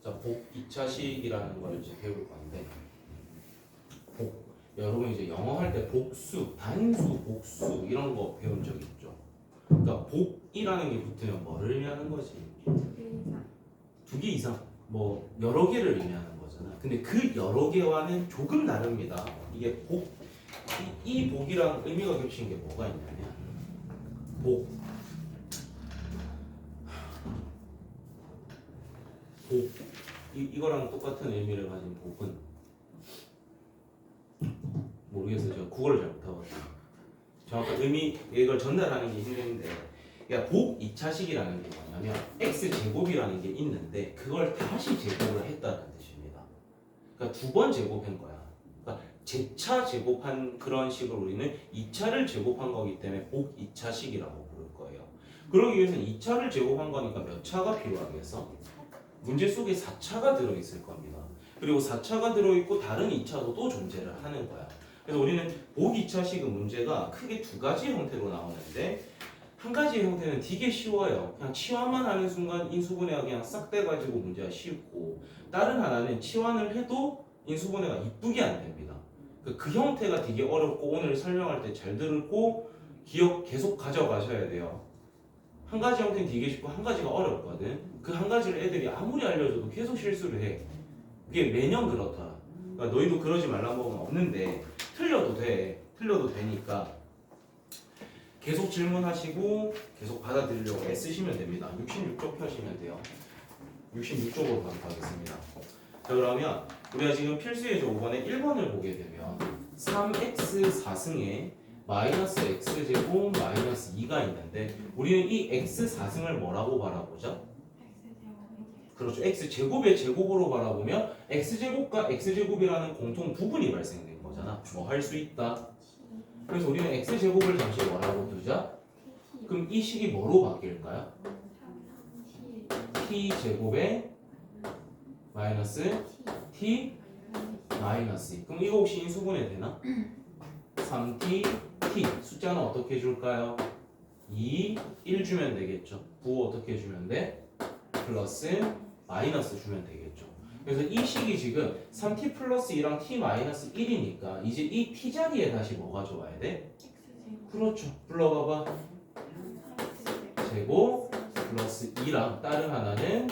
자, 복 2차식이라는 걸 이제 배울 건데, 복 여러분 이제 영어 할 때 복수, 단수, 복수 이런 거 배운 적 있죠? 그러니까 복이라는 게 붙으면 뭐를 의미하는 거지? 두 개 이상, 뭐 여러 개를 의미하는 거잖아. 근데 그 여러 개와는 조금 다릅니다. 이게 복, 이 복이랑 의미가 겹치는 게 뭐가 있냐면, 복, 이거랑 똑같은 의미를 가진 복은 모르겠어요. 제가 국어를 잘 못하거든요. 정확한 의미 이걸 전달하는 게 힘든데, 그러니까 복 2차식이라는 게 뭐냐면 x 제곱이라는 게 있는데 그걸 다시 제곱을 했다는 뜻입니다. 그러니까 두 번 제곱한 거야. 그러니까 재차 제곱한 그런 식으로 우리는 2차를 제곱한 거기 때문에 복 2차식이라고 부를 거예요. 그러기 위해서는 2차를 제곱한 거니까 몇 차가 필요하겠어? 문제 속에 4차가 들어있을 겁니다. 그리고 4차가 들어있고 다른 2차도 또 존재를 하는 거야. 그래서 우리는 복 2차식은 문제가 크게 두 가지 형태로 나오는데, 한 가지 형태는 되게 쉬워요. 그냥 치환만 하는 순간 인수분해가 그냥 싹 돼가지고 문제가 쉽고, 다른 하나는 치환을 해도 인수분해가 이쁘게 안 됩니다. 그 형태가 되게 어렵고 오늘 설명할 때 잘 들고 기억 계속 가져가셔야 돼요. 한 가지 형태는 되게 쉽고 한 가지가 어렵거든. 그 한 가지를 애들이 아무리 알려줘도 계속 실수를 해. 그게 매년 그렇더라. 그러니까 너희도 그러지 말라는 법은 없는데 틀려도 돼. 틀려도 되니까 계속 질문하시고 계속 받아들이려고 애쓰시면 됩니다. 66쪽 펴시면 돼요. 66쪽으로 가겠습니다. 자, 그러면 우리가 지금 필수예제 5번에 1번을 보게 되면 3x 4승에 마이너스 x제곱 마이너스 2가 있는데, 우리는 이 x 4승을 뭐라고 바라보죠? 그렇죠. x제곱의 제곱으로 바라보면 x제곱과 x제곱이라는 공통 부분이 발생된 거잖아. 뭐 할 수 있다. 그래서 우리는 x제곱을 잠시 뭐라고 두자? 그럼 이 식이 뭐로 바뀔까요? t제곱에 마이너스 t 마이너스 2. 그럼 이거 혹시 인수분해 되나? 3t t 숫자는 어떻게 줄까요? 2, 1 주면 되겠죠. 9 어떻게 주면 돼? 플러스 마이너스 주면 되겠죠. 그래서 이 식이 지금 3t 플러스 2랑 t 마이너스 1이니까 이제 이 t 자리에 다시 뭐가 좋아야 돼? 그렇죠. 불러봐봐. 제곱 플러스 2랑 다른 하나는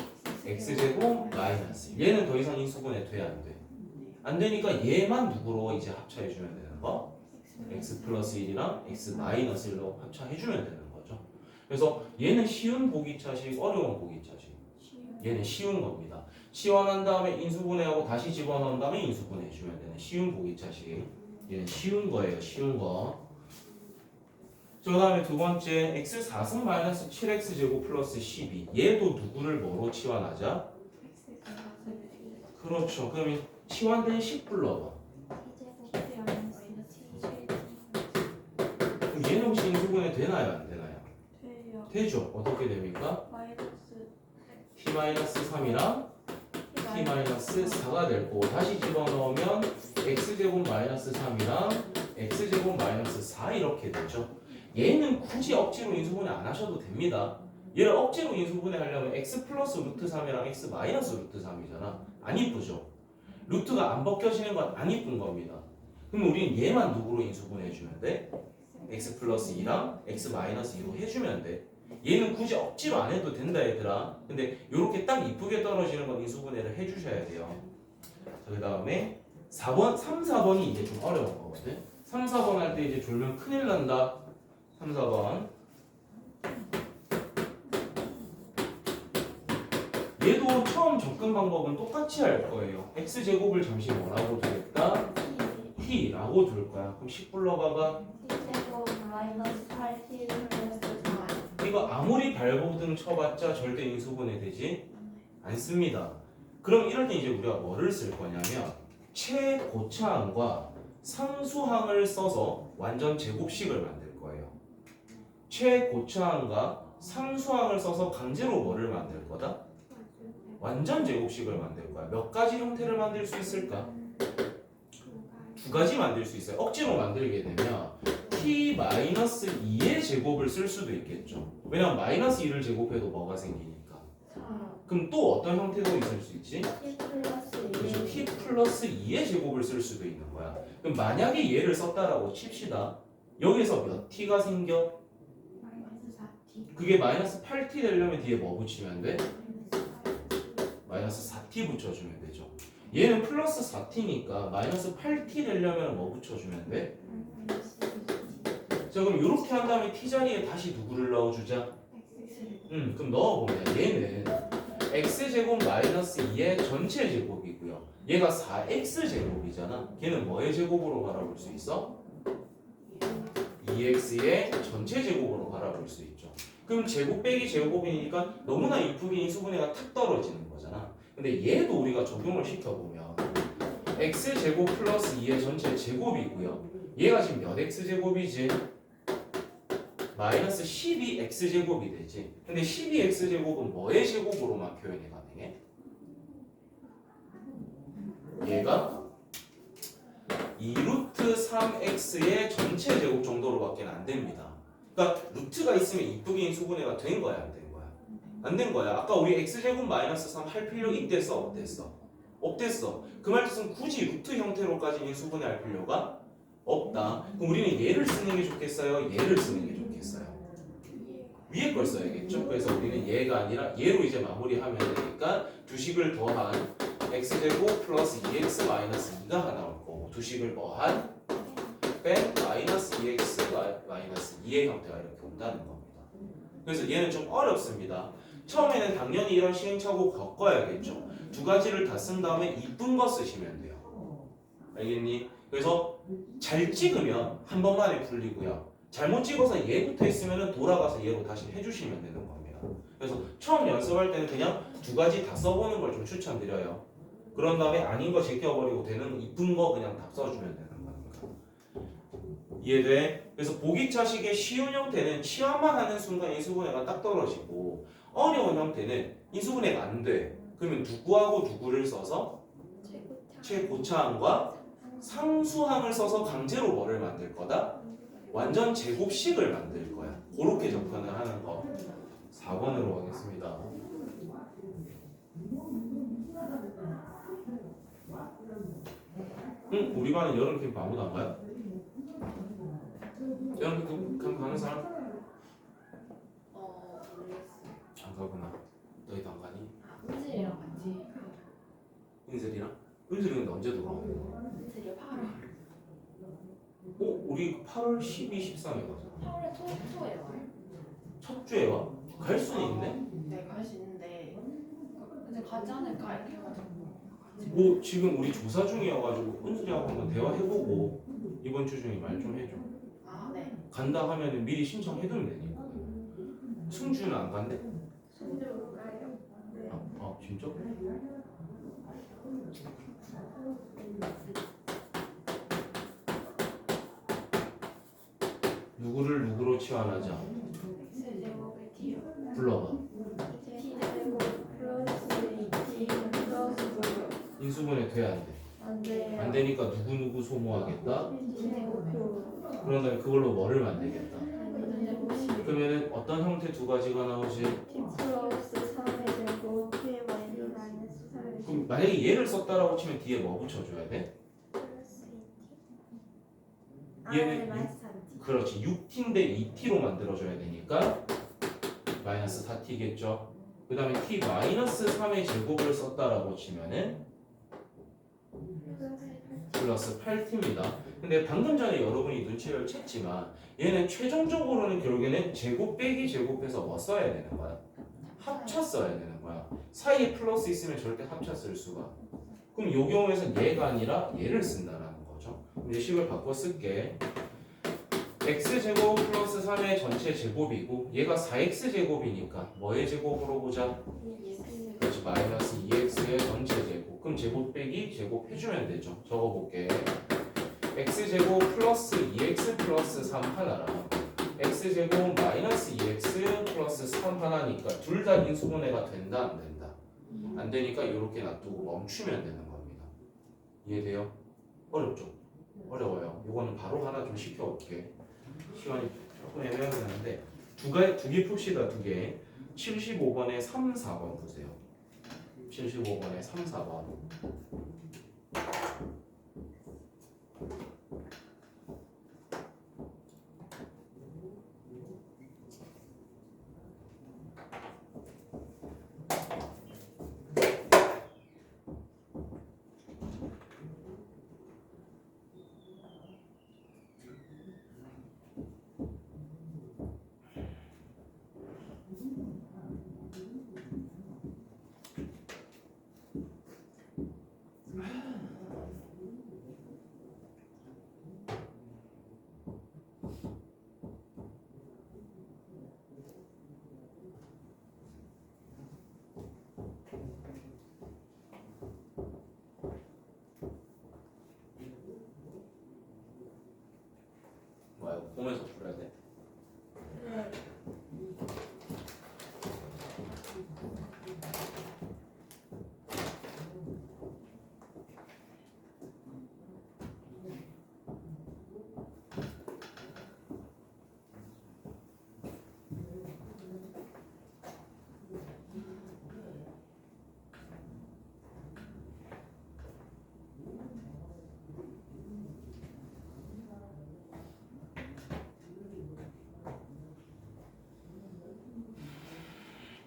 x제곱 마이너스 1. 얘는 더 이상 인수분해 돼? 안 돼? 안 되니까 얘만 누구로 이제 합차해주면 되는 거? x 플러스 1이랑 x 마이너스 1로 합차해주면 되는 거죠. 그래서 얘는 쉬운 보기차식, 어려운 보기차식. 얘는 쉬운 겁니다. 치환한 다음에 인수분해하고 다시 집어넣은 다음에 인수분해 해주면 되는 쉬운 보기차식. 얘는 쉬운 거예요. 쉬운 거. 그 다음에 두 번째 x 4승 마이너스 7x 제곱 플러스 12. 얘도 누구를 뭐로 치환하자? 그렇죠. 그러면 치환된 식 불러봐. 그럼 얘는 혹시 인수분해 되나요? 안 되나요? 돼요. 되죠. 어떻게 됩니까? 마이너스 t-3이랑 t-4가 될 거고, 다시 집어넣으면 x제곱 마이너스 3이랑 x제곱 마이너스 4 이렇게 되죠. 얘는 굳이 억지로 인수분해 안 하셔도 됩니다. 얘를 억지로 인수분해 하려면 x 플러스 루트 3이랑 x 마이너스 루트 3이잖아. 안 이쁘죠? 루트가 안 벗겨지는 건 안 이쁜 겁니다. 그럼 우리는 얘만 누구로 인수분해 해주면 돼? x 플러스 2랑 x 마이너스 2로 해주면 돼. 얘는 굳이 억지로 안 해도 된다 얘들아. 근데 이렇게 딱 이쁘게 떨어지는 건 인수분해를 해주셔야 돼요. 그 다음에 4번, 3, 4번이 이제 좀 어려운 거거든. 3, 4번 할 때 이제 졸면 큰일 난다. 3, 4번. 얘도 처음 접근 방법은 똑같이 할 거예요. x제곱을 잠시 뭐라고 두겠다? t라고 둘 거야. 그럼 10 불러봐봐. t제곱 마이너스 8t 플러스 4. 이거 아무리 발버둥 쳐봤자 절대 인수분해 되지 않습니다. 그럼 이럴 때 이제 우리가 뭐를 쓸 거냐면 최고차항과 상수항을 써서 완전 제곱식을 만들 거예요. 최고차항과 상수항을 써서 강제로 뭐를 만들 거다? 완전 제곱식을 만들 거야. 몇 가지 형태를 만들 수 있을까? 두 가지 만들 수 있어요. 억지로 만들게 되면 t-2의 제곱을 쓸 수도 있겠죠. 왜냐면 마이너스 2를 제곱해도 뭐가 생기니까? 그럼 또 어떤 형태로 있을 수 있지? T 플러스 그렇죠. 2. t 플러스 2의 제곱을 쓸 수도 있는 거야. 그럼 만약에 얘를 썼다라고 칩시다. 여기서 몇 t가 생겨? 마이너스 4T. 그게 마이너스 8t 되려면 뒤에 뭐 붙이면 돼? 마이너스 4t 붙여주면 되죠. 얘는 플러스 4t니까 마이너스 8t 되려면 뭐 붙여주면 돼? 마이너스 2T. 자 그럼 이렇게 한 다음에 t 자리에 다시 누구를 넣어주자. X. 그럼 넣어보면 얘는 x제곱 마이너스 2의 전체 제곱이고요. 얘가 4x 제곱이잖아. 걔는 뭐의 제곱으로 바라볼 수 있어? 2x의 전체 제곱으로 바라볼 수 있죠. 그럼 제곱 빼기 제곱이니까 너무나 이쁘게 인수분해가 탁 떨어지는 거잖아. 근데 얘도 우리가 적용을 시켜보면 x제곱 플러스 2의 전체 제곱이고요. 얘가 지금 몇 x제곱이지? 마이너스 12x제곱이 되지. 근데 12x제곱은 뭐의 제곱으로만 표현이 가능해? 얘가 2루트 3x의 전체 제곱 정도로밖에 안 됩니다. 그러니까 루트가 있으면 이쁘게 인수분해가 된 거야, 안 된 거야? 안 된 거야. 아까 우리 x제곱 마이너스 3 할 필요 있댔어, 없댔어? 없댔어. 그 말 뜻은 굳이 루트 형태로까지 인수분해할 필요가 없다. 그럼 우리는 얘를 쓰는 게 좋겠어요? 얘를 쓰는 게 좋겠어요? 위에 걸 써야겠죠? 그래서 우리는 얘가 아니라 얘로 이제 마무리하면 되니까 두식을 더한 x제곱 플러스 2x 마이너스 2가 하나 나올 거고 두식을 뭐한 뺀 마이너스 2x 마이너스 2의 형태가 이렇게 온다는 겁니다. 그래서 얘는 좀 어렵습니다. 처음에는 당연히 이런 시행착오 겪어야겠죠. 두 가지를 다 쓴 다음에 이쁜 거 쓰시면 돼요. 알겠니? 그래서 잘 찍으면 한 번만에 풀리고요. 잘못 찍어서 얘부터 했으면 돌아가서 얘로 다시 해주시면 되는 겁니다. 그래서 처음 연습할 때는 그냥 두 가지 다 써보는 걸 좀 추천드려요. 그런 다음에 아닌 거 제껴버리고 되는 이쁜 거 그냥 다 써주면 되는 겁니다. 이해돼? 그래서 보기차식의 쉬운 형태는 치환만 하는 순간 인수분해가 딱 떨어지고 어려운 형태는 인수분해가 안 돼. 그러면 누구하고 누구를 써서 최고차항과 상수항을 써서 강제로 뭐를 만들 거다? 완전 제곱식을 만들 거야. 그렇게 접근을 하는 거. 4번으로 가겠습니다. 우리 반은 여름 캠프 아무도 안 가요? 여름 캠프 가는 사람? 모르겠어. 안 가구나. 너희도 안 가니? 은슬이랑 같이. 은슬이랑? 은슬이는 언제 돌아오는 거야? 은슬이 8월. 우리 8월 12, 13에 가자. 8월에 토요일에 와요. 첫 주에 와? 갈 수는 있네? 네, 갈 수 있는데 근데 가지 않을까 이렇게 해가지고. 뭐 지금 우리 조사 중이어가지고 은슬이하고 한번 대화해보고 이번 주 중에 말 좀 해줘. 아, 네. 간다 하면은 미리 신청해두면 되니까. 승주는 안 간대? 손으로 가요. 네. 진짜? 누구를 누구로 치환하자? X제곱의 T요. 불러봐. T제곱 플러스 2T 플러스 9. 인수분해 돼야 안 돼? 안 돼요. 안 되니까 누구 소모하겠다? T제곱표. 그런 다음에 그걸로 뭐를 만들겠다? T제곱식. 그러면은 어떤 형태 두 가지가 나오지? T 플러스 3의 제곱 T 마이너스 4의 그럼 만약에 얘를 썼다라고 치면 뒤에 뭐 붙여줘야 돼? 플러스 2T. 얘는 마이너스 4T. 그렇지 6t인데 2t로 만들어줘야 되니까 마이너스 4t겠죠. 그 다음에 t 마이너스 3의 제곱을 썼다라고 치면은 플러스 8t입니다. 근데 방금 전에 여러분이 눈치를 챘지만 얘는 최종적으로는 결국에는 제곱 빼기 제곱해서 뭐 써야 되는 거야? 합쳐 써야 되는 거야. 사이에 플러스 있으면 절대 합쳐 쓸 수가. 그럼 이 경우에서는 얘가 아니라 얘를 쓴다라는 거죠. 이제 식을 바꿔 쓸게. x제곱 플러스 3의 전체 제곱이고 얘가 4x제곱이니까 뭐의 제곱으로 보자? 그렇지 마이너스 2x의 전체 제곱. 그럼 제곱 빼기 제곱 해주면 되죠. 적어볼게. x제곱 플러스 2x 플러스 3 하나랑 x제곱 마이너스 2x 플러스 3 하나니까 둘 다 인수분해가 된다 안 된다? 안 되니까 이렇게 놔두고 멈추면 되는 겁니다. 이해돼요? 어렵죠? 어려워요. 이거는 바로 하나 좀 시켜올게. 시간이 조금 애매하긴 한데 두 개 풉시다. 두 개. 75번에 3, 4번 보세요. 75번에 3, 4번. 뭐야 이거 보면서 풀어야 돼? 네.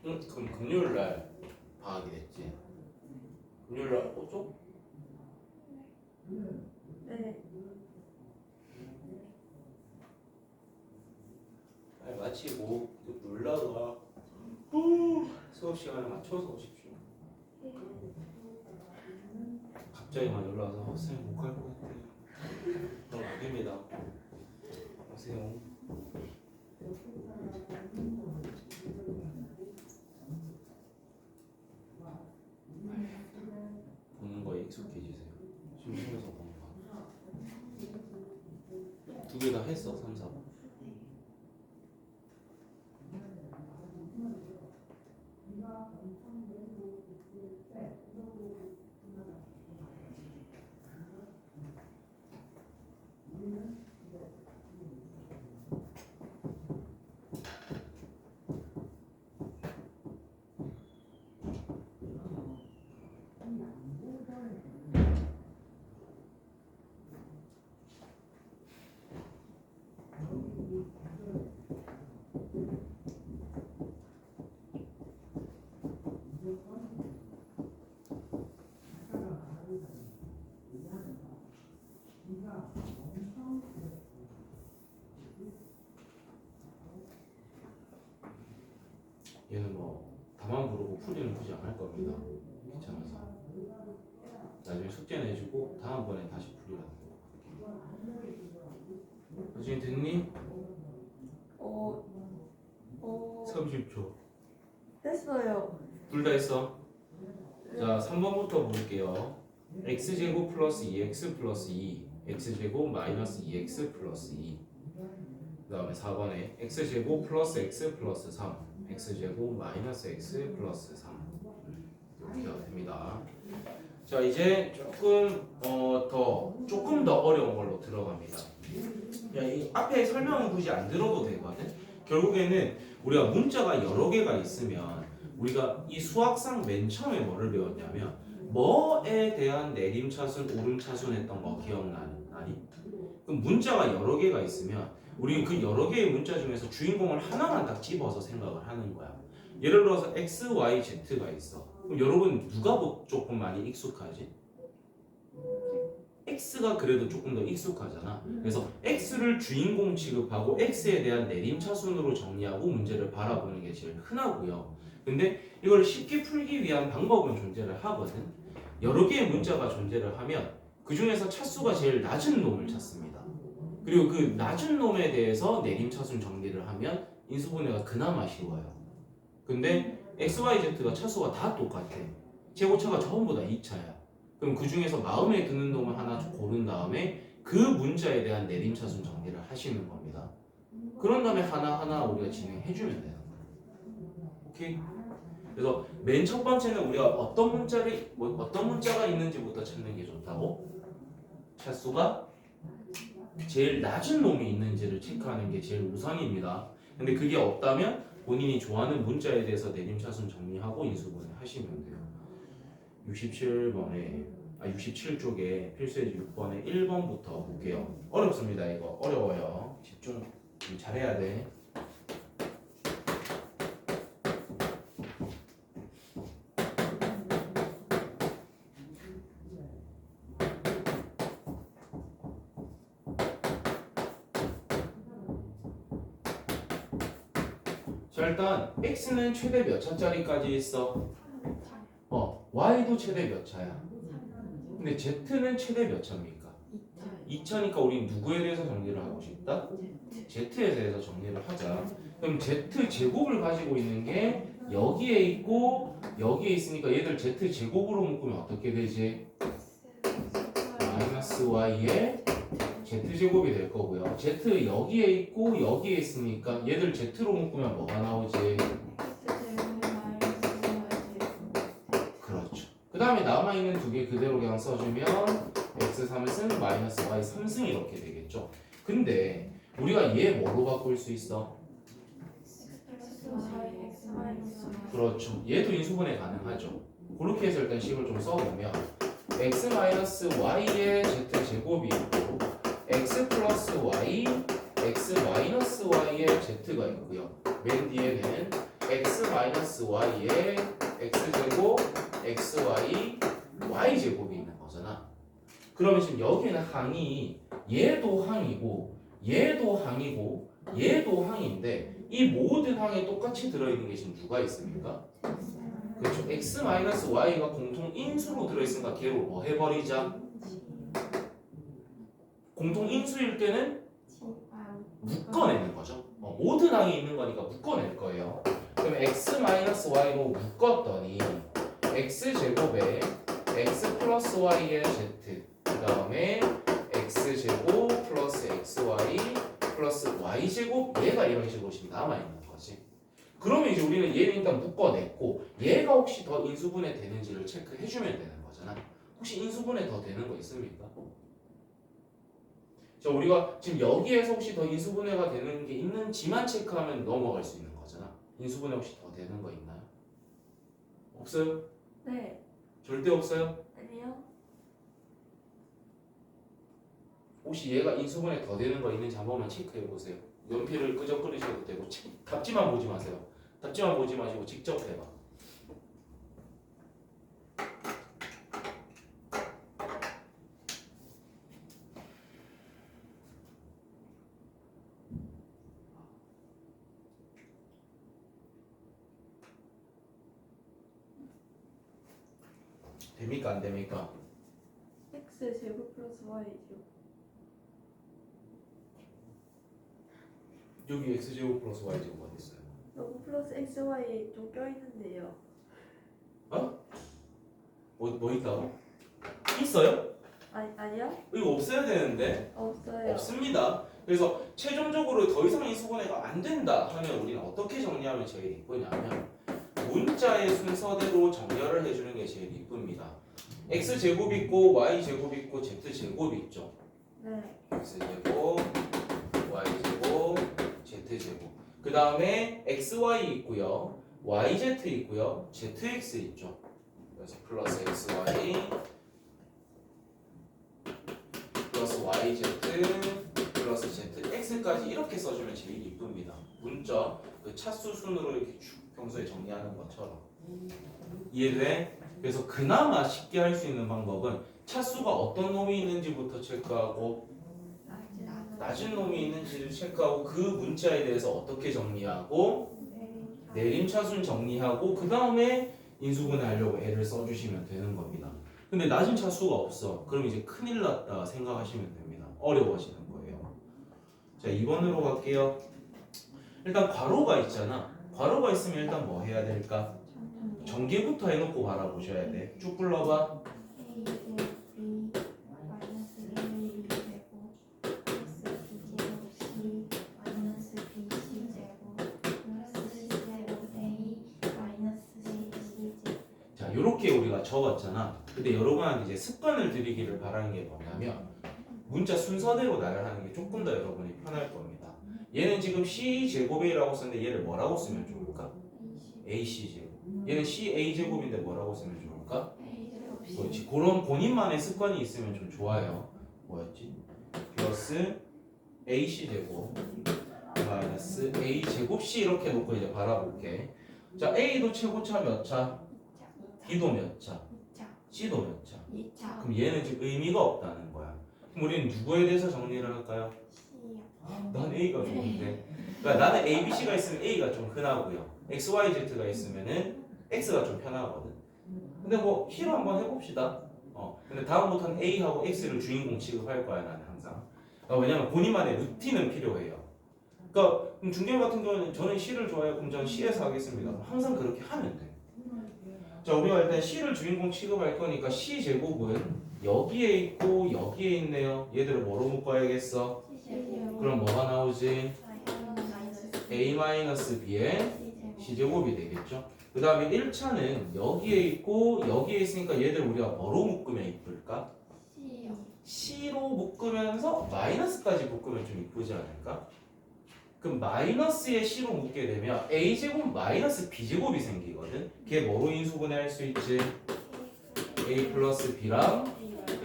그럼 금요일 날 방학이 됐지. 금요일 날 오죠? 네. 빨리 마치고 놀다가 수업 시간에 맞춰서 오십시오. 갑자기 막 연락 와서 선생님 못 갈 것 같아요. 그럼 안 됩니다. 오세요. 보는 거에 익숙해지세요. 심심해서 보는 거. 두 개 다 했어, 3, 4번. 얘는 뭐 답만 부르고 풀이는 굳이 안 할 겁니다. 귀찮아서. 나중에 숙제 내주고 다음번에 다시 풀이라는 거. 나중에 됐니? 30초. 됐어요. 둘 다 했어. 자, 3번부터 볼게요. x제곱 플러스 2x 플러스 2 x제곱 마이너스 2x 플러스 2. 그 다음에 4번에 x제곱 플러스 x 플러스 3 x제곱 마이너스 x 플러스 3 이렇게 됩니다. 자, 이제 조금 더 어려운 걸로 들어갑니다. 야, 이 앞에 설명은 굳이 안 들어도 되거든. 결국에는 우리가 문자가 여러 개가 있으면 우리가 이 수학상 맨 처음에 뭐를 배웠냐면 뭐에 대한 내림차순, 오름차순 했던 거 기억나니? 그럼 문자가 여러 개가 있으면 우리는 그 여러 개의 문자 중에서 주인공을 하나만 딱 집어서 생각을 하는 거야. 예를 들어서 x, y, z가 있어. 그럼 여러분 누가 조금 많이 익숙하지? x가 그래도 조금 더 익숙하잖아. 그래서 x를 주인공 취급하고 x에 대한 내림차순으로 정리하고 문제를 바라보는 게 제일 흔하고요. 근데 이걸 쉽게 풀기 위한 방법은 존재를 하거든. 여러 개의 문자가 존재를 하면 그 중에서 차수가 제일 낮은 놈을 찾습니다. 그리고 그 낮은 놈에 대해서 내림차순 정리를 하면 인수분해가 그나마 쉬워요. 근데 x, y, z가 차수가 다 똑같아. 최고차가 전부 다 2차야. 그럼 그 중에서 마음에 드는 놈을 하나 고른 다음에 그 문자에 대한 내림차순 정리를 하시는 겁니다. 그런 다음에 하나하나 우리가 진행해 주면 되는 거예요. 오케이? 그래서 맨 첫 번째는 우리가 어떤 문자가 있는지부터 찾는 게 좋다고? 차수가 제일 낮은 놈이 있는지를 체크하는 게 제일 우선입니다. 근데 그게 없다면 본인이 좋아하는 문자에 대해서 내림차순 정리하고 인수분해 하시면 돼요. 67번에 67쪽에 필수예제 6번에 1번부터 볼게요. 어렵습니다. 이거 어려워요. 집중 좀 잘해야 돼. 자, 일단 x는 최대 몇 차짜리까지 있어? y도 최대 몇 차야? 근데 z는 최대 몇 차입니까? 2차니까 우리 누구에 대해서 정리를 하고 싶다? z에 대해서 정리를 하자. 그럼 z 제곱을 가지고 있는 게 여기에 있고 여기에 있으니까 얘들 z 제곱으로 묶으면 어떻게 되지? 마이너스 y의 z 제곱이 될 거고요. z 여기에 있고 여기에 있으니까 얘들 z로 묶으면 뭐가 나오지? 그렇죠. 그 다음에 남아있는 두 개 그대로 그냥 써주면 x 3승 마이너스 y 3승 이렇게 되겠죠. 근데 우리가 얘 뭐로 바꿀 수 있어? 그렇죠. 얘도 인수분해 가능하죠. 그렇게 해서 일단 식을 좀 써보면 x 마이너스 y의 z 제곱이 있고 x 플러스 y, x 마이너스 y의 z가 있고요. 맨 뒤에는 x 마이너스 y의 x 제곱, x y, y 제곱이 있는 거잖아. 그러면 지금 여기는 항이 얘도 항이고 얘도 항이고 얘도 항인데 이 모든 항에 똑같이 들어있는 게 지금 누가 있습니까? 그렇죠. x 마이너스 y가 공통 인수로 들어있으니까 걔로 뭐 해버리자? 공통 인수일 때는 묶어내는 거죠. 모든 항이 있는 거니까 묶어낼 거예요. 그럼 x 마이너스 y로 묶었더니 x 제곱에 x 플러스 y의 z 그 다음에 x 제곱 플러스 xy 플러스 y 제곱 얘가 이런 식으로 지금 남아 있는 거지. 그러면 이제 우리는 얘를 일단 묶어냈고 얘가 혹시 더 인수분해 되는지를 체크해주면 되는 거잖아. 혹시 인수분해 더 되는 거 있습니까? 자, 우리가 지금 여기에서 혹시 더 인수분해가 되는 게 있는지만 체크하면 넘어갈 수 있는 거잖아. 인수분해 혹시 더 되는 거 있나요? 없어요? 네. 절대 없어요? 아니요. 혹시 얘가 인수분해 더 되는 거 있는지 한 번만 체크해 보세요. 연필을 끄적거리셔도 되고 답지만 보지 마세요. 답지만 보지 마시고 직접 해봐. 됩니까 안 됩니까? x 제곱 플러스 y죠. 여기 x제곱 플러스 y제곱 어디 있어요? 여기 플러스 x y 좀 껴있는데요. 뭐 있다고? 있어요? 아니요? 이거 없어야 되는데 없어요. 없습니다. 그래서 최종적으로 더 이상 인수분해가 안 된다 하면 우리는 어떻게 정리하면 제일 이쁘냐면 문자의 순서대로 정렬을 해주는 게 제일 이쁩니다. x제곱 있고 y제곱 있고 z제곱 있죠. 네. x제곱 y제곱 z제곱 그 다음에 xy 있고요 yz 있고요 zx 있죠. 그래서 플러스 xy 플러스 yz 플러스 zx까지 이렇게 써주면 제일 이쁩니다. 문자 그 차수 순으로 이렇게 쭉 평소에 정리하는 것처럼 이해돼? 그래서 그나마 쉽게 할 수 있는 방법은 차수가 어떤 놈이 있는지부터 체크하고 낮은 놈이 있는지를 체크하고 그 문자에 대해서 어떻게 정리하고 내림차순 정리하고 그 다음에 인수분해 하려고 애를 써주시면 되는 겁니다. 근데 낮은 차수가 없어. 그럼 이제 큰일 났다 생각하시면 됩니다. 어려워지는 거예요. 자 2번으로 갈게요. 일단 괄호가 있잖아. 괄호가 있으면 일단 뭐 해야 될까? 전개부터 해놓고 바라보셔야 돼. 쭉 불러봐. a 제곱 b 마이너스 a 제곱 플러스 b 제곱 c 마이너스 bc 제곱 플러스 c 제곱 a 마이너스 c 제곱. 자 요렇게 우리가 적었잖아. 근데 여러분한테 이제 습관을 들이기를 바라는 게 뭐냐면 문자 순서대로 나열하는 게 조금 더 여러분이 편할 겁니다. 얘는 지금 c제곱이라고 썼는데 얘를 뭐라고 쓰면 좋을까? ac 제곱. 얘는 ca 제곱인데 뭐라고 쓰면 좋을까? 그렇지. 그런 본인만의 습관이 있으면 좀 좋아요. 뭐였지? 플러스 AC 제곱 마이너스 A 제곱 C 이렇게 놓고 이제 바라볼게. 자, A도 최고차 몇 차? B도 몇 차? 2차, C도 몇 차? 2차, 그럼 얘는 지금 의미가 없다는 거야. 그럼 우리는 누구에 대해서 정리를 할까요? C요. 난 A가 좋은데. 그러니까 나는 A, B, C가 있으면 A가 좀 흔하고요. X, Y, Z가 있으면은 X가 좀 편하거든. 근데 뭐 C로 한번 해봅시다. 근데 다음부터는 A하고 X를 주인공 취급할 거야 나는 항상. 왜냐면 본인만의 루틴은 필요해요. 그러니까 중계형 같은 경우는 저는 C를 좋아해요. 그럼 저는 C에서 하겠습니다. 그럼 항상 그렇게 하면 돼. 자, 우리가 일단 C를 주인공 취급할 거니까 C 제곱은 여기에 있고 여기에 있네요. 얘들을 뭐로 묶어야겠어? C제곱, 그럼 뭐가 나오지? 마이너스 A-B의 C제곱, C제곱이 되겠죠. 그 다음에 1차는 여기에 있고 여기에 있으니까 얘들 우리가 뭐로 묶으면 이쁠까? C요. C로 묶으면서 마이너스까지 묶으면 좀 이쁘지 않을까? 그럼 마이너스에 C로 묶게 되면 A제곱 마이너스 B제곱이 생기거든. 걔 뭐로 인수분해할 수 있지? A 플러스 B랑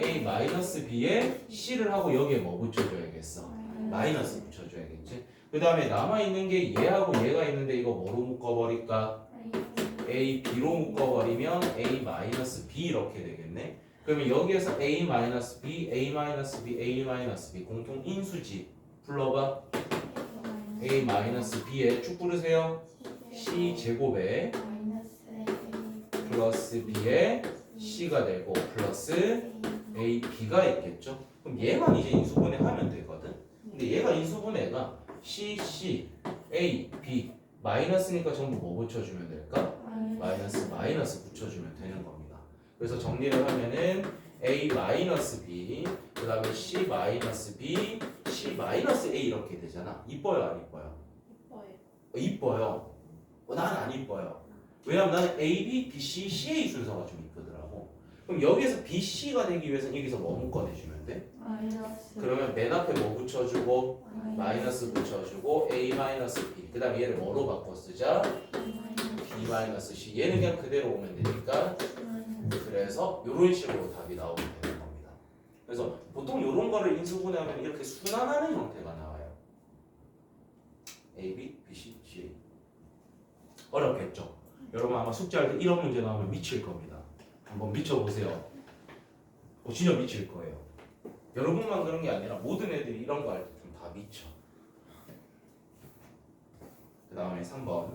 A 마이너스 B에 C를 하고 여기에 뭐 붙여줘야겠어? 마이너스 붙여줘야겠지. 그 다음에 남아있는 게 얘하고 얘가 있는데 이거 뭐로 묶어버릴까? A, B로 묶어버리면 A 마이너스 B 이렇게 되겠네. 그러면 여기에서 A 마이너스 B, A 마이너스 B, A 마이너스 B 공통 인수지 불러봐. A 마이너스 B에 쭉 부르세요. C 제곱에 마이너스 A 플러스 B에 C가 되고 플러스 A, B가 있겠죠. 그럼 얘만 이제 인수분해 하면 되거든. 근데 얘가 인수분해가 C, C, A, B 마이너스니까 전부 뭐 붙여주면 될까? 마이너스 붙여주면 되는 겁니다. 그래서 정리를 하면은 A 마이너스 B 그 다음에 C 마이너스 B C 마이너스 A 이렇게 되잖아. 이뻐요 안 이뻐요? 이뻐요. 나는 안 이뻐요. 왜냐면 나는 A, B, B, C, CA 순서가 좀 이쁘더라고. 그럼 여기에서 B, C가 되기 위해서는 여기서 뭐 묶어내주면 돼? 마이너스 그러면 맨 앞에 뭐 붙여주고 마이너스 붙여주고 A 마이너스 B 그 다음에 얘를 뭐로 바꿔 쓰자? B 마이너스 C 얘는 그냥 그대로 오면 되니까 그래서 이런 식으로 답이 나오면 되는 겁니다. 그래서 보통 이런 거를 인수분해하면 이렇게 순환하는 형태가 나와요. A, B, B, C, C 어렵겠죠? 여러분 아마 숙제할 때 이런 문제 나오면 미칠 겁니다. 한번 미쳐보세요. 진짜 미칠 거예요. 여러분만 그런 게 아니라 모든 애들이 이런 거 할 때 좀 다 미쳐. 그 다음에 3번.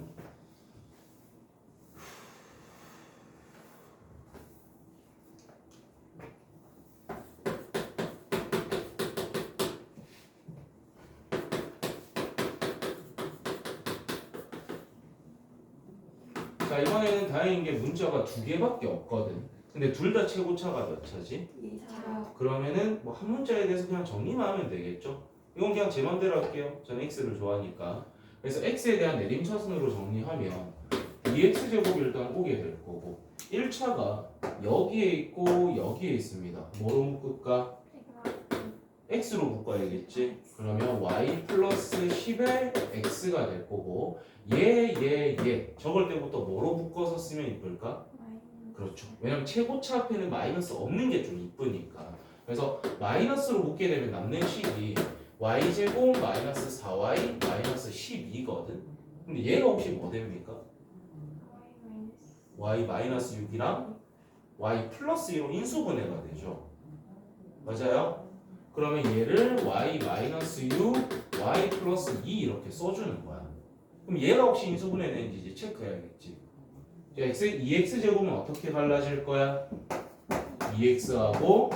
자, 이번에는 다행인 게 문자가 2개밖에 없거든. 근데 둘 다 최고차가 몇 차지? 2차, 그러면은 뭐 한 문자에 대해서 그냥 정리만 하면 되겠죠? 이건 그냥 제 맘대로 할게요. 저는 x를 좋아하니까. 그래서 x에 대한 내림차순으로 정리하면 2x제곱이 일단 오게 될 거고 1차가 여기에 있고 여기에 있습니다. 뭐로 묶을까? x로 묶어야겠지? 그러면 y 플러스 10의 x가 될 거고 얘 저걸 때부터 뭐로 묶어서 쓰면 이쁠까? 그렇죠. 왜냐면 최고차 앞에는 마이너스 없는 게 좀 이쁘니까. 그래서 마이너스로 묶게 되면 남는 식이 y제곱 마이너스 4y 마이너스 12거든. 근데 얘가 혹시 뭐 됩니까? y 마이너스 6이랑 y 플러스 2로 인수분해가 되죠. 맞아요? 그러면 얘를 y 마이너스 6, y 플러스 2 이렇게 써주는 거야. 그럼 얘가 혹시 인수분해 되는지 이제 체크해야겠지. x, 2x제곱은 어떻게 갈라질 거야? 2x하고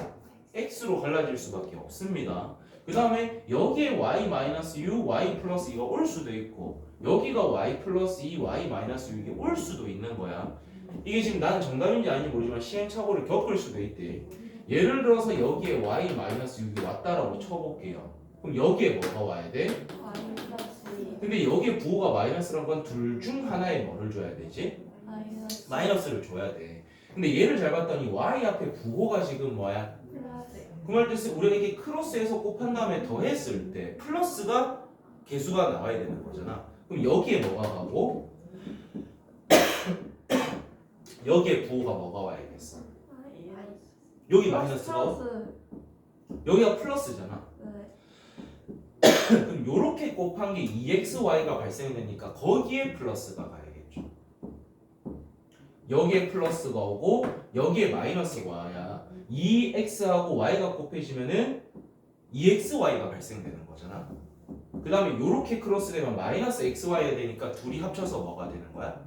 x로 갈라질 수밖에 없습니다. 그 다음에 여기에 y-6, y 플러스 2가 올 수도 있고 여기가 y 플러스 2, y 마이너스 6이 올 수도 있는 거야. 이게 지금 나는 정답인지 아닌지 모르지만 시행착오를 겪을 수도 있대. 예를 들어서 여기에 y 마이너스 6이 왔다라고 쳐볼게요. 그럼 여기에 뭐가 와야 돼? 근데 여기에 부호가 마이너스란 건 둘 중 하나에 뭐를 줘야 되지? 마이너스를 줘야 돼. 근데 얘를 잘 봤더니 y 앞에 부호가 지금 뭐야? 그 말 뜻은 우리가 이게 크로스해서 곱한 다음에 더했을 때 플러스가 개수가 나와야 되는 거잖아. 그럼 여기에 뭐가 가고 여기에 부호가 뭐가 와야겠어? 여기 마이너스가 플러스. 여기가 플러스잖아. 네. 그럼 요렇게 곱한 게 2xy가 발생되니까 거기에 플러스가 가야겠죠. 여기에 플러스가 오고 여기에 마이너스가 와야 2x하고 y가 곱해지면은 2xy가 발생되는 거잖아. 그 다음에 요렇게 크로스되면 마이너스 xy가 되니까 둘이 합쳐서 뭐가 되는 거야?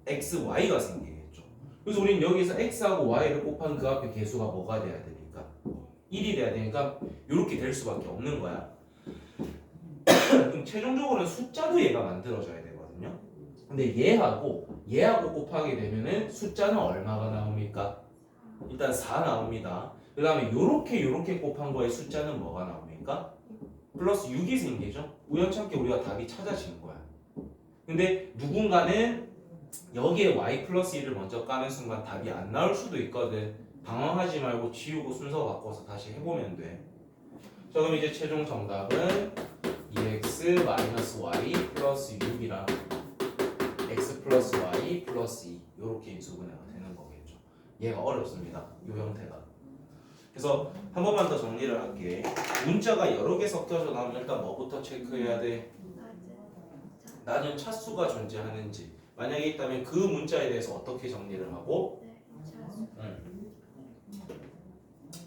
xy가 생기겠죠. 그래서 우리는 여기서 x하고 y를 곱한 그 앞에 개수가 뭐가 돼야 되니까 1이 돼야 되니까 요렇게 될 수밖에 없는 거야. 그럼 최종적으로는 숫자도 얘가 만들어져야 되거든요. 근데 얘하고 곱하게 되면은 숫자는 얼마가 나옵니까? 일단 4 나옵니다. 그 다음에 요렇게 곱한 거에 숫자는 뭐가 나옵니까? 플러스 6이 생기죠. 우연찮게 우리가 답이 찾아진 거야. 근데 누군가는 여기에 y 플러스 1을 먼저 까는 순간 답이 안 나올 수도 있거든. 당황하지 말고 지우고 순서 바꿔서 다시 해보면 돼. 자, 그럼 이제 최종 정답은 2x-y 플러스 6이랑 x 플러스 y 플러스 2 이렇게 인수분해가 되는 거겠죠. 얘가 어렵습니다. 이 형태가. 그래서 한 번만 더 정리를 할게. 문자가 여러 개 섞여서 나오면 일단 뭐부터 체크해야 돼? 낮은 차수가 존재하는지. 만약에 있다면 그 문자에 대해서 어떻게 정리를 하고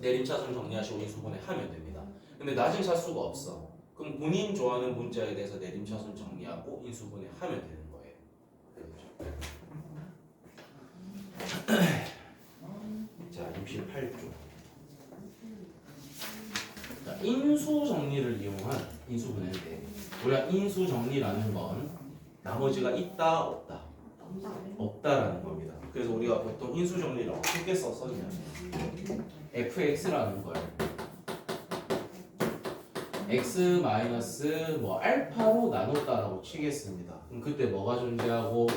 내림차순 정리하시고 인수분해 하면 됩니다. 근데 낮은 차수가 없어. 그럼 본인 좋아하는 문자에 대해서 내림차순 정리하고 인수분해 하면 되는 거예요. 자, 68조. 자, 인수 정리를 이용한 인수분해인데 우리가 인수 정리라는 건 나머지가 있다 없다 없다라는 겁니다. 그래서 우리가 보통 인수 정리를 어떻게 썼냐면 fx라는 걸 x 마이너스 뭐 알파로 나눴다라고 치겠습니다. 그럼 그때 뭐가 존재하고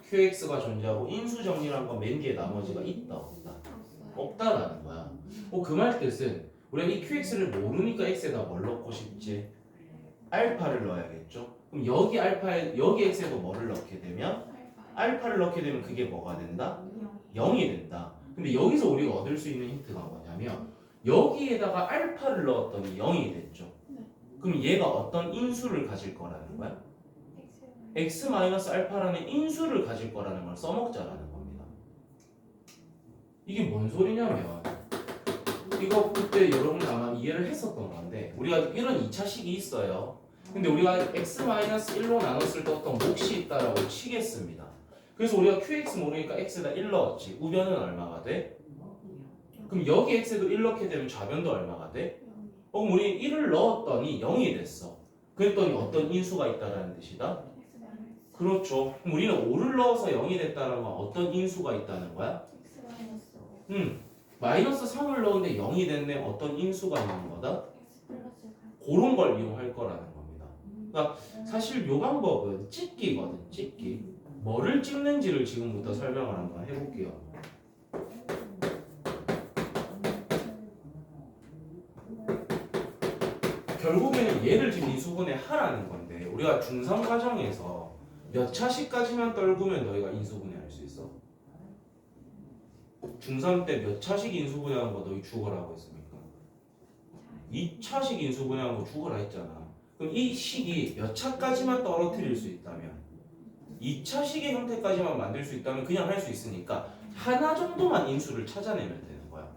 qx가 존재하고 인수 정리라는 건 맨 뒤에 나머지가 있다 없다 없다라는 거야. 그 말 뜻은 우리가 이 qx를 모르니까 x에다 뭘 넣고 싶지? 알파를 넣어야겠죠. 그럼 여기 알파에 여기 x에도 뭐를 넣게 되면 알파를 넣게 되면 그게 뭐가 된다? 0이 된다. 근데 여기서 우리가 얻을 수 있는 힌트가 뭐냐면 여기에다가 알파를 넣었더니 0이 됐죠. 그럼 얘가 어떤 인수를 가질 거라는 거야? x 마이너스 알파라는 인수를 가질 거라는 걸 써먹자라는 겁니다. 이게 뭔 소리냐면 이거 그때 여러분 아마 이해를 했었던 건데 우리가 이런 2차식이 있어요. 근데 우리가 x-1로 나눴을 때 어떤 몫이 있다라고 치겠습니다. 그래서 우리가 qx 모르니까 x에다 1 넣었지. 우변은 얼마가 돼? 그럼 여기 x에도 1 넣게 되면 좌변도 얼마가 돼? 그럼 우리 1을 넣었더니 0이 됐어. 그랬더니 어떤 인수가 있다라는 뜻이다? 그렇죠. 그럼 우리는 5를 넣어서 0이 됐다는 건 어떤 인수가 있다는 거야? 마이너스 3을 넣었는데 0이 됐네. 어떤 인수가 있는 거다? 그런 걸 이용할 거라는 겁니다. 그러니까 사실 이 방법은 찍기거든. 찍기. 뭐를 찍는지를 지금부터 설명을 한번 해볼게요. 결국에는 얘를 지금 인수분해 하라는 건데 우리가 중3 과정에서 몇 차식까지만 떨구면 너희가 인수분해 할 수 있어? 중3 때 몇 차식 인수분해하는 거 너희 죽어라고 했습니까? 2차식 인수분해하는 거 죽어라 했잖아. 그럼 이 식이 몇 차까지만 떨어뜨릴 수 있다면 2차식의 형태까지만 만들 수 있다면 그냥 할 수 있으니까 하나 정도만 인수를 찾아내면 되는 거야.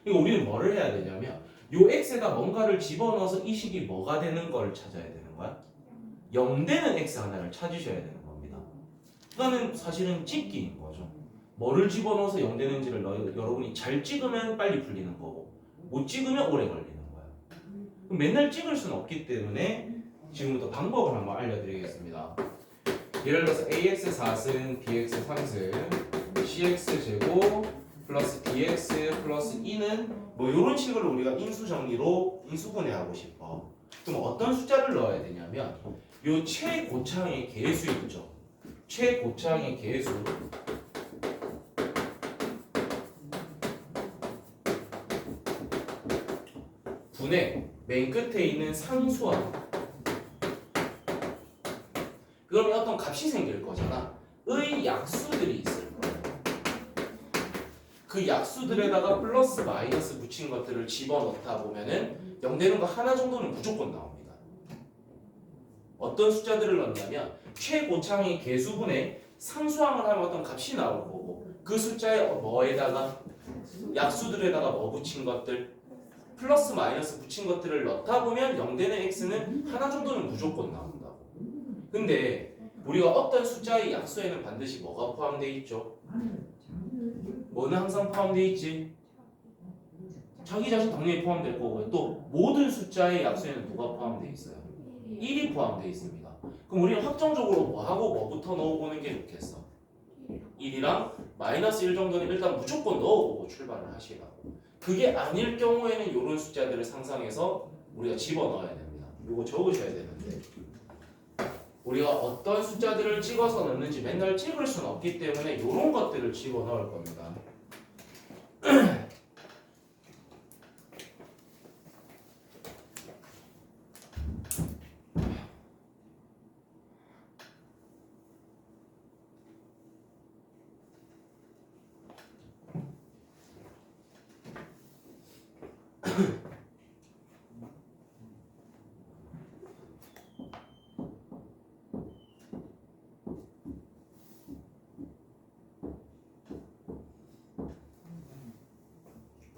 그러니까 우리는 뭐를 해야 되냐면 요 x에다 뭔가를 집어넣어서 이 식이 뭐가 되는 걸 찾아야 되는 거야. 0 되는 x 하나를 찾으셔야 되는 겁니다. 그거는 사실은 찍기인 거죠. 뭐를 집어넣어서 0 되는지를 여러분이 잘 찍으면 빨리 풀리는 거고 못 찍으면 오래 걸리는 거야. 그럼 맨날 찍을 수는 없기 때문에 지금부터 방법을 한번 알려드리겠습니다. 예를 들어서 ax 4승, bx 3승, cx 제곱 플러스 dx 플러스 2는 뭐 이런 식으로 우리가 인수정리로 인수분해하고 싶어. 그럼 어떤 숫자를 넣어야 되냐면 요 최고창의 개수 있죠. 최고창의 개수 분의 맨 끝에 있는 상수함. 그러면 어떤 값이 생길 거잖아. 의 약수들이 있을 거야. 그 약수들에다가 플러스 마이너스 붙인 것들을 집어넣다 보면은 0 되는 거 하나 정도는 무조건 나옵니다. 어떤 숫자들을 넣냐면 최고창의 개수분의 상수항을 하면 어떤 값이 나올 거고 그 숫자에 뭐에다가 약수들에다가 뭐 붙인 것들 플러스 마이너스 붙인 것들을 넣다 보면 0 되는 x는 하나 정도는 무조건 나온다고. 근데 우리가 어떤 숫자의 약수에는 반드시 뭐가 포함되어 있죠? 뭐는 항상 포함되어 있지? 자기 자신 당연히 포함될 거고요. 또 모든 숫자의 약수에는 누가 포함되어 있어요? 1이 포함되어 있습니다. 그럼 우리는 확정적으로 뭐하고 뭐부터 넣어보는 게 좋겠어? 1이랑 마이너스 1 정도는 일단 무조건 넣어보고 출발을 하시라고. 그게 아닐 경우에는 이런 숫자들을 상상해서 우리가 집어넣어야 됩니다. 이거 적으셔야 되는데 우리가 어떤 숫자들을 찍어서 넣는지 맨날 찍을 수는 없기 때문에 이런 것들을 집어넣을 겁니다.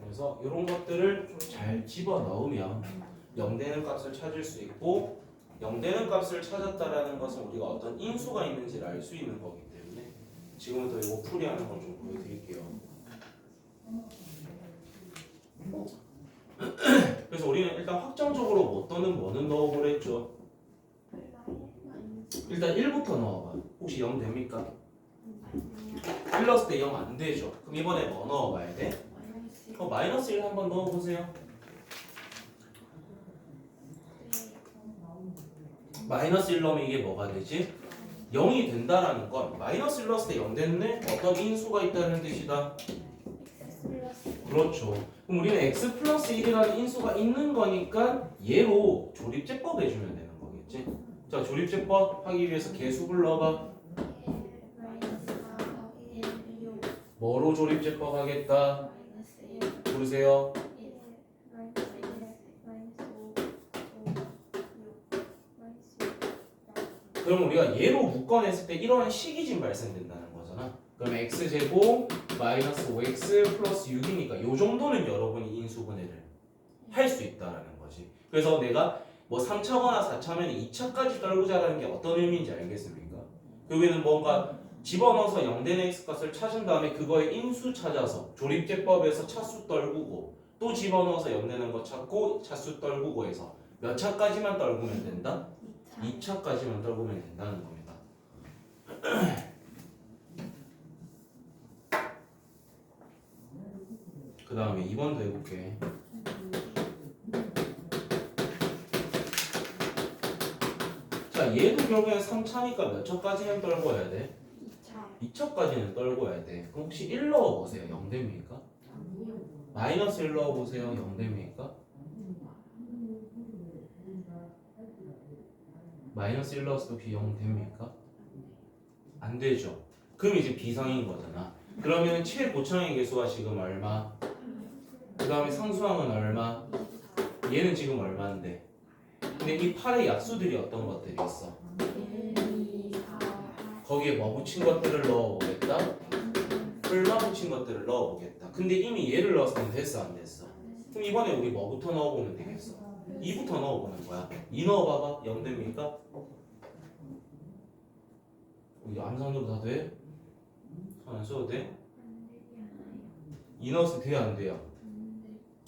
그래서 이런 것들을 좀 잘 집어넣으면 0 되는 값을 찾을 수 있고 0 되는 값을 찾았다라는 것은 우리가 어떤 인수가 있는지를 알 수 있는 거기 때문에 지금부터 이거 풀이하는 걸 좀 보여드릴게요. 그래서 우리는 일단 확정적으로 뭐 또는 뭐는 넣어보랬죠. 일단 1부터 넣어봐. 혹시 0 됩니까? 1 넣었을 때 0 안 되죠. 그럼 이번에 뭐 넣어봐야 돼? 마이너스 1 한번 넣어보세요. 마이너스 1 넣으면 이게 뭐가 되지? 0이 된다라는 건 마이너스 1 넣었을 때 0 됐네? 어떤 인수가 있다는 뜻이다. 그렇죠. 그럼 우리는 x 플러스 1이라는 인수가 있는 거니까 얘로 조립제법 해주면 되는 거겠지? 자, 조립제법 하기 위해서 개수를 넣어봐. 뭐로 조립제법 하겠다? 부르세요. 그럼 우리가 얘로 묶어냈을 때 이런 식이진 발생된다는 거잖아. 그럼 x제곱 마이너스 5x 플러스 6이니까 요 정도는 여러분이 인수분해를 할 수 있다라는 거지. 그래서 내가 뭐 3차거나 4차면 2차까지 떨구자라는 게 어떤 의미인지 알겠습니까? 여기는 뭔가 집어넣어서 0 되는 x값을 찾은 다음에 그거의 인수 찾아서 조립제법에서 차수 떨구고 또 집어넣어서 0 되는 거 찾고 차수 떨구고 해서 몇 차까지만 떨구면 된다? 2차까지만 떨구면 된다는 겁니다. 그 다음에 2번도 해볼게. 자, 얘도 결국엔 3차니까 몇 차까지는 떨궈야 돼? 2차까지는 떨궈야 돼. 그럼 혹시 1 넣어보세요. 0 됩니까? 마이너스 1 넣어보세요. 0 됩니까? 마이너스 1 넣었을 때 0 됩니까? 안 되죠. 그럼 이제 비상인 거잖아. 그러면 최고창의 개수가 지금 얼마? 그 다음에 상수항은 얼마? 얘는 지금 얼마인데? 근데 이 8의 약수들이 어떤 것들이 있어? 거기에 뭐 붙인 것들을 넣어보겠다? 얼마 붙인 것들을 넣어보겠다. 근데 이미 얘를 넣었을 때 됐어 안 됐어? 그럼 이번에 우리 뭐부터 넣어보면 되겠어? 2부터 넣어보는 거야. 2 넣어봐봐. 0 됩니까? 이거 암산도 다 돼? 안 써도 돼? 2 넣었을 때 돼요 안 돼요?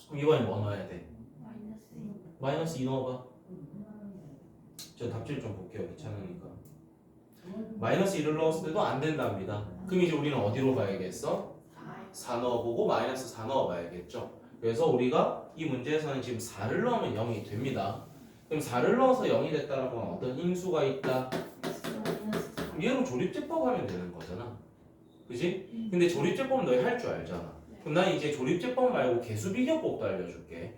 그럼 이번에 뭐 넣어야 돼? 마이너스 2 넣어봐. 저 답지를 좀 볼게요. 귀찮으니까. 마이너스 1을 넣었을 때도 안 된답니다. 그럼 이제 우리는 어디로 가야겠어? 4 넣어보고 마이너스 4 넣어봐야겠죠. 그래서 우리가 이 문제에서는 지금 4를 넣으면 0이 됩니다. 그럼 4를 넣어서 0이 됐다는 건 어떤 인수가 있다? 그럼 얘로 조립제법 하면 되는 거잖아. 그지? 근데 조립제법은 너희 할 줄 알잖아. 그럼 난 이제 조립제법 말고 개수비교법도 알려줄게.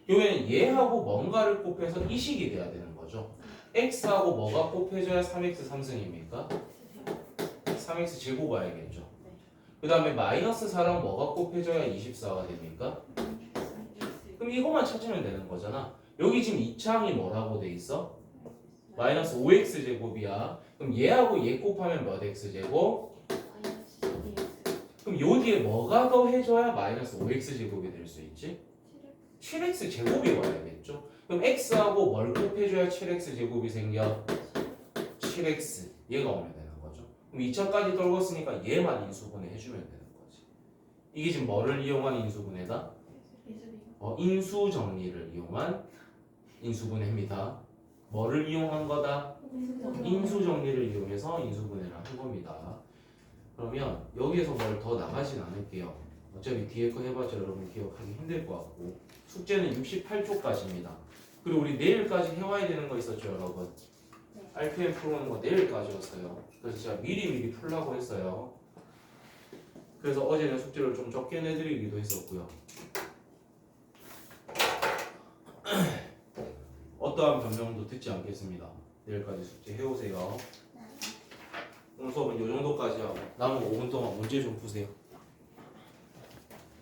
여기는 얘하고 뭔가를 곱해서 이 식이 돼야 되는 거죠. x하고 뭐가 곱해져야 3x 3승입니까? 3x 제곱 와야겠죠. 그 다음에 마이너스 4랑 뭐가 곱해져야 24가 됩니까? 그럼 이것만 찾으면 되는 거잖아. 여기 지금 2차항이 뭐라고 돼 있어? 마이너스 5x 제곱이야. 그럼 얘하고 얘 곱하면 몇 x 제곱? 그럼 요 뒤에 뭐가 더해져야 마이너스 5x 제곱이 될 수 있지? 7x 제곱이 와야겠죠? 그럼 x하고 뭘 곱해줘야 7x 제곱이 생겨? 7x 얘가 오면 되는 거죠. 그럼 2차까지 떨궜으니까 얘만 인수분해 해주면 되는 거지. 이게 지금 뭐를 이용한 인수분해다? 인수 정리를 이용한 인수분해입니다. 뭐를 이용한 거다? 인수 정리를 이용해서 인수분해를 한 겁니다. 그러면 여기에서 뭘 더 나가진 않을게요. 어차피 뒤에 거 해봤자 여러분 기억하기 힘들 것 같고 숙제는 68쪽까지입니다. 그리고 우리 내일까지 해와야 되는 거 있었죠 여러분? RPM 풀어오는 거 내일까지였어요. 그래서 제가 미리 풀라고 했어요. 그래서 어제는 숙제를 좀 적게 내드리기도 했었고요. 어떠한 변명도 듣지 않겠습니다. 내일까지 숙제 해오세요. 오늘 수업은 이 정도까지 하고 남은 5분 동안 문제 좀 푸세요.